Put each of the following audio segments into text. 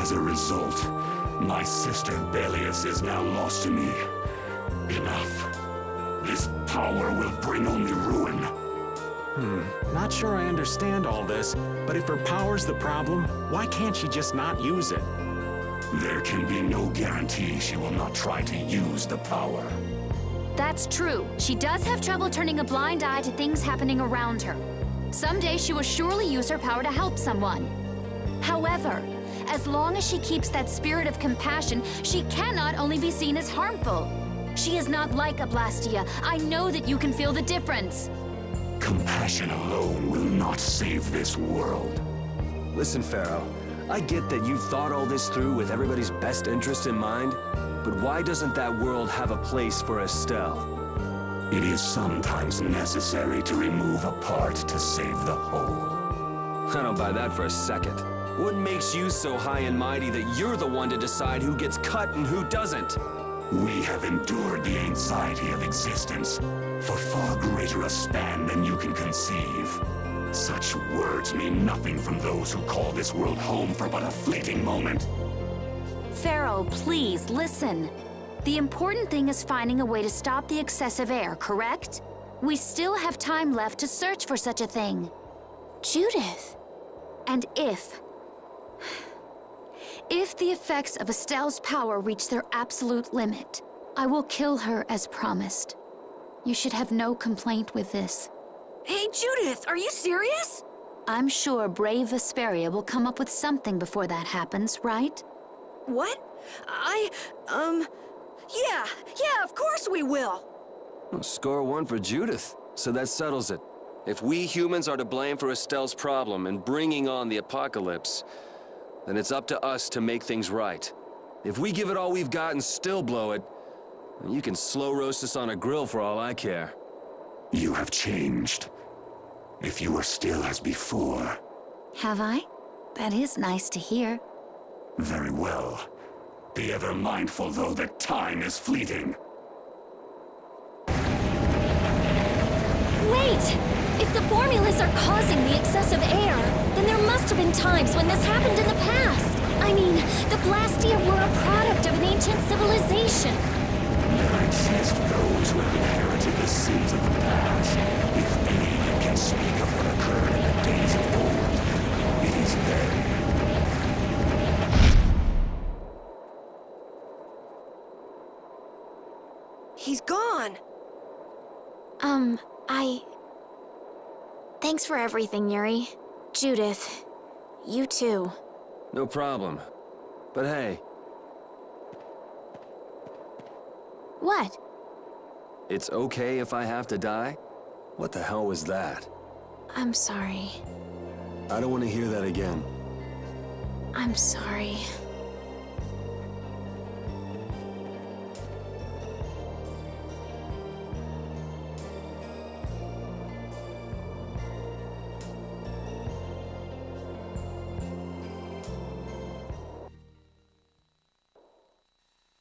As a result, my sister Belius is now lost to me. Enough. This power will bring only ruin. Not sure I understand all this, but if her power's the problem, why can't she just not use it? There can be no guarantee she will not try to use the power. That's true. She does have trouble turning a blind eye to things happening around her. Someday she will surely use her power to help someone. However, as long as she keeps that spirit of compassion, she cannot only be seen as harmful. She is not like a Blastia. I know that you can feel the difference. Compassion alone will not save this world. Listen, Pharaoh, I get that you've thought all this through with everybody's best interest in mind, but why doesn't that world have a place for Estelle? It is sometimes necessary to remove a part to save the whole. I don't buy that for a second. What makes you so high and mighty that you're the one to decide who gets cut and who doesn't? We have endured the anxiety of existence for far greater a span than you can conceive. Such words mean nothing from those who call this world home for but a fleeting moment. Pharaoh, please, listen. The important thing is finding a way to stop the excessive air, correct? We still have time left to search for such a thing. Judith. And if the effects of Estelle's power reach their absolute limit, I will kill her as promised. You should have no complaint with this. Hey, Judith, are you serious? I'm sure brave Vesperia will come up with something before that happens, right? What? Yeah, of course we will. Well, score one for Judith, so that settles it. If we humans are to blame for Estelle's problem and bringing on the apocalypse, then it's up to us to make things right. If we give it all we've got and still blow it, you can slow roast us on a grill for all I care. You have changed. If you were still as before. Have I? That is nice to hear. Very well. Be ever mindful, though, that time is fleeting. Wait! If the formulas are causing the excessive air, then there must have been times when this happened in the past. I mean, the Blastia were a product of an ancient civilization. There exist those who have inherited the sins of the past. If any can speak of what occurred in the days of old, it is they. He's gone. Thanks for everything, Yuri. Judith, you too. No problem. But hey, What? it's okay if I have to die? What the hell was that? I'm sorry. I don't want to hear that again. I'm sorry.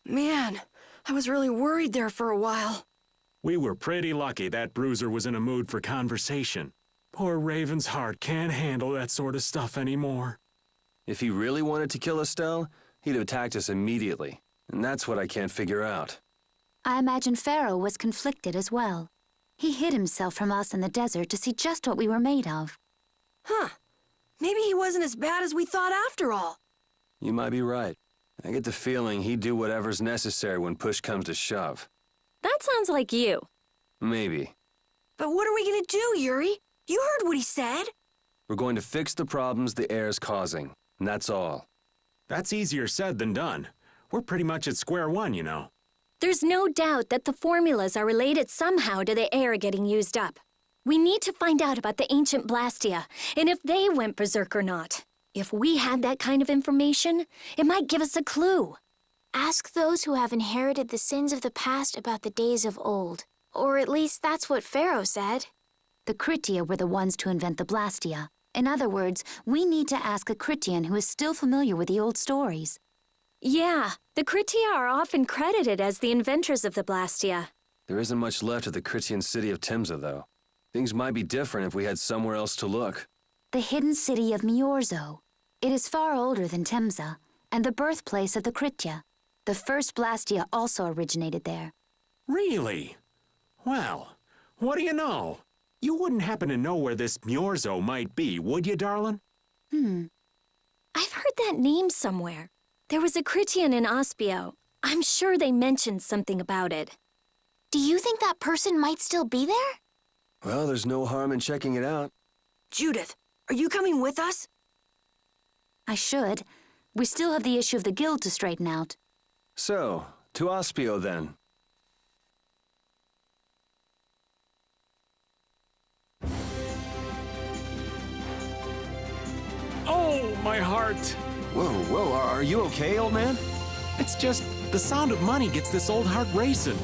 Man, I was really worried there for a while. We were pretty lucky that bruiser was in a mood for conversation. Poor Raven's heart can't handle that sort of stuff anymore. If he really wanted to kill Estelle, he'd have attacked us immediately. And that's what I can't figure out. I imagine Pharaoh was conflicted as well. He hid himself from us in the desert to see just what we were made of. Huh. Maybe he wasn't as bad as we thought after all. You might be right. I get the feeling he'd do whatever's necessary when push comes to shove. That sounds like you. Maybe. But what are we gonna do, Yuri? You heard what he said. We're going to fix the problems the air's causing, and that's all. That's easier said than done. We're pretty much at square one, you know. There's no doubt that the formulas are related somehow to the air getting used up. We need to find out about the ancient Blastia, and if they went berserk or not. If we had that kind of information, it might give us a clue. Ask those who have inherited the sins of the past about the days of old. Or at least that's what Pharaoh said. The Critia were the ones to invent the Blastia. In other words, we need to ask a Critian who is still familiar with the old stories. Yeah, the Critia are often credited as the inventors of the Blastia. There isn't much left of the Critian city of Timza, though. Things might be different if we had somewhere else to look. The hidden city of Miorzo. It is far older than Timza, and the birthplace of the Kritya. The first Blastia also originated there. Really? Well, what do you know? You wouldn't happen to know where this Myorzo might be, would you, darling? I've heard that name somewhere. There was a Critian in Ospio. I'm sure they mentioned something about it. Do you think that person might still be there? Well, there's no harm in checking it out. Judith, are you coming with us? I should. We still have the issue of the guild to straighten out. So, to Ospio then. Oh, my heart! Whoa, are you okay, old man? It's just the sound of money gets this old heart racing.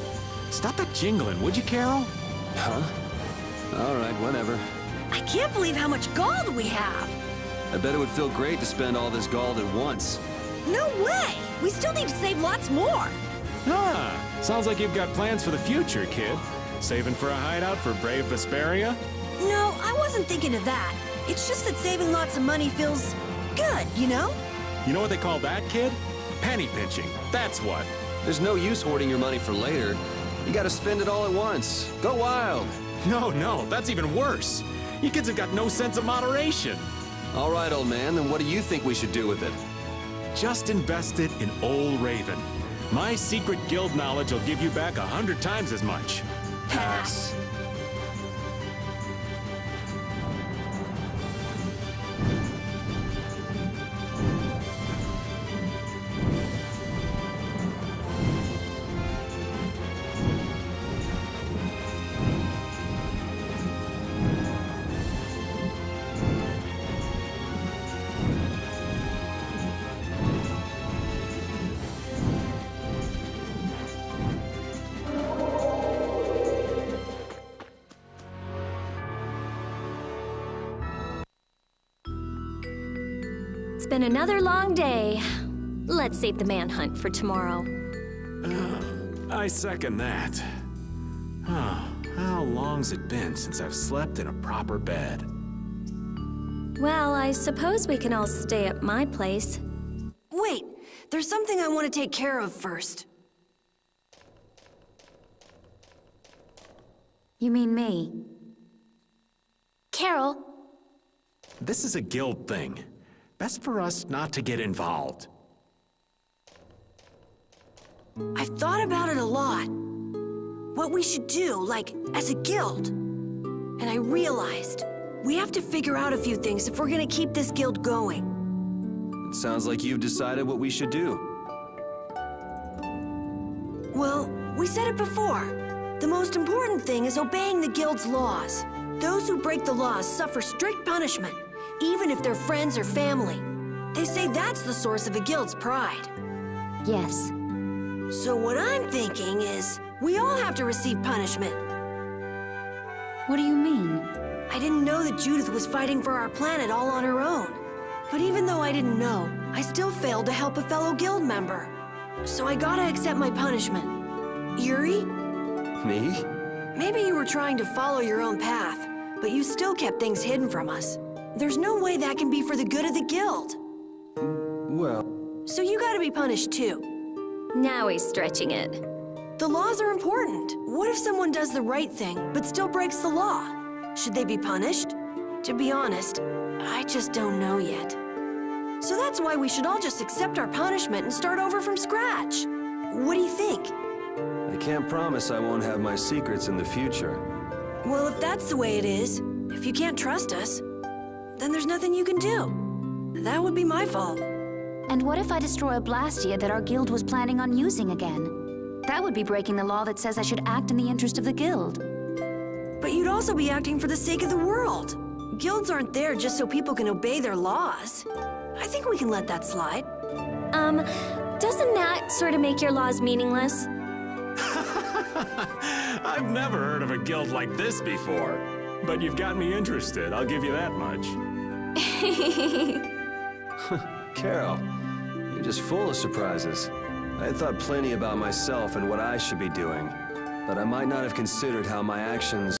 Stop that jingling, would you, Carol? Huh? All right, whatever. I can't believe how much gold we have. I bet it would feel great to spend all this gold at once. No way! We still need to save lots more. Ah, sounds like you've got plans for the future, kid. Saving for a hideout for brave Vesperia? No, I wasn't thinking of that. It's just that saving lots of money feels good, you know? You know what they call that, kid? Penny pinching. That's what. There's no use hoarding your money for later. You gotta spend it all at once. Go wild. No, that's even worse. You kids have got no sense of moderation. All right, old man, then what do you think we should do with it? Just invest it in Old Raven. My secret guild knowledge will give you back 100 times as much. Pass. It's been another long day. Let's save the manhunt for tomorrow. I second that. How long's it been since I've slept in a proper bed? Well, I suppose we can all stay at my place. Wait, there's something I want to take care of first. You mean me? Carol, This is a guild thing. Best for us not to get involved. I've thought about it a lot. What we should do, like, as a guild. And I realized we have to figure out a few things if we're gonna keep this guild going. It sounds like you've decided what we should do. Well, we said it before. The most important thing is obeying the guild's laws. Those who break the laws suffer strict punishment, even if they're friends or family. They say that's the source of a guild's pride. Yes. So what I'm thinking is, we all have to receive punishment. What do you mean? I didn't know that Judith was fighting for our planet all on her own. But even though I didn't know, I still failed to help a fellow guild member. So I gotta accept my punishment. Yuri? Me? Maybe you were trying to follow your own path, but you still kept things hidden from us. There's no way that can be for the good of the guild. Well, So you gotta be punished too. Now he's stretching it. The laws are important. What if someone does the right thing, but still breaks the law? Should they be punished? To be honest, I just don't know yet. So that's why we should all just accept our punishment and start over from scratch. What do you think? I can't promise I won't have my secrets in the future. Well, if that's the way it is, if you can't trust us, then there's nothing you can do. That would be my fault. And what if I destroy a Blastia that our guild was planning on using again? That would be breaking the law that says I should act in the interest of the guild. But you'd also be acting for the sake of the world. Guilds aren't there just so people can obey their laws. I think we can let that slide. Doesn't that sort of make your laws meaningless? I've never heard of a guild like this before. But you've got me interested, I'll give you that much. Carol, you're just full of surprises. I had thought plenty about myself and what I should be doing, but I might not have considered how my actions